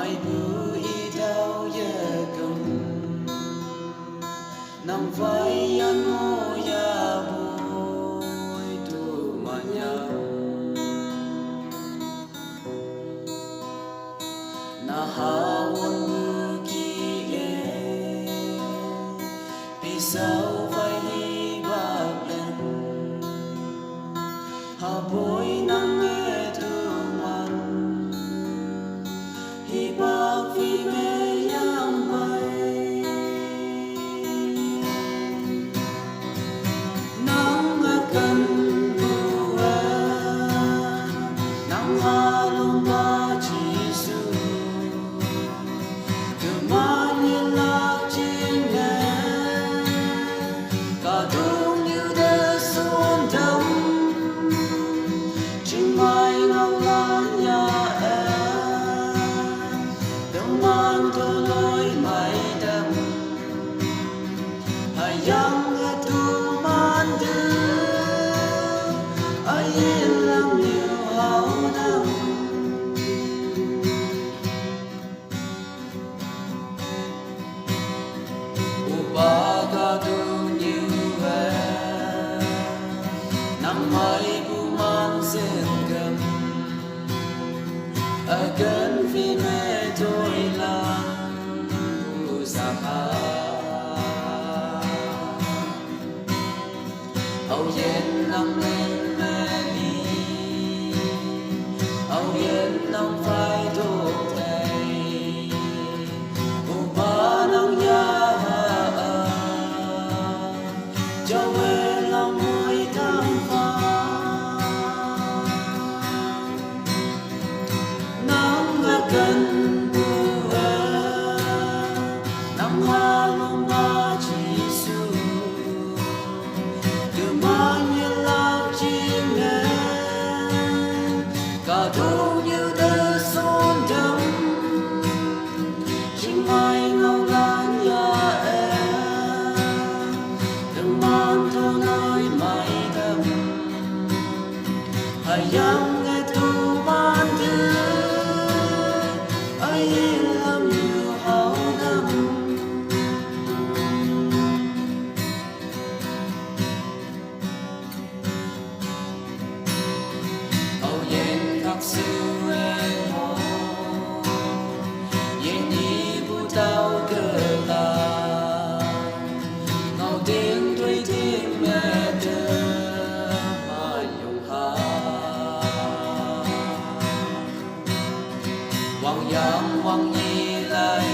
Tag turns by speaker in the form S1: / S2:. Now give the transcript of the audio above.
S1: mai bu y đau ye cầm nằm vai ăn ngô ya bôi tu mà nhau na ha won bu ki e pi sao vai hi ba lên ha bôi nang nghe tu man hi ba phi me yang bay nang akan buwa nang halong ba Giêsu kemana lạc trên ngang cả đúng như đã xuân đông chính mai ngóng lan nhà em đông mang tôi lối mây đầm hay yang tu man đưa ai yên lặng nhiều hao năm Upagadu niwe Namai buman sengkem Agan fi me toi lang Usaka Âu yen nam lên me đi Âu yen nam phai thuộc thầy Upa nang ya cho về lòng môi thăm phá nắng gần bùa nắng hoa mong ba Giêsu từ mang như lạc chim em cả thu như đơ son đậm chim mai ngao lan ya em từng mang tôi nói mãi đầm hayang nghe tu man đưa ai làm nhiều hao năm âu yen khắc siêu em ho yen nhi bu tao cơ la ngao tiếng tuổi tim mẹ đưa mà dùng hà hoàng yang hoàng nhi lại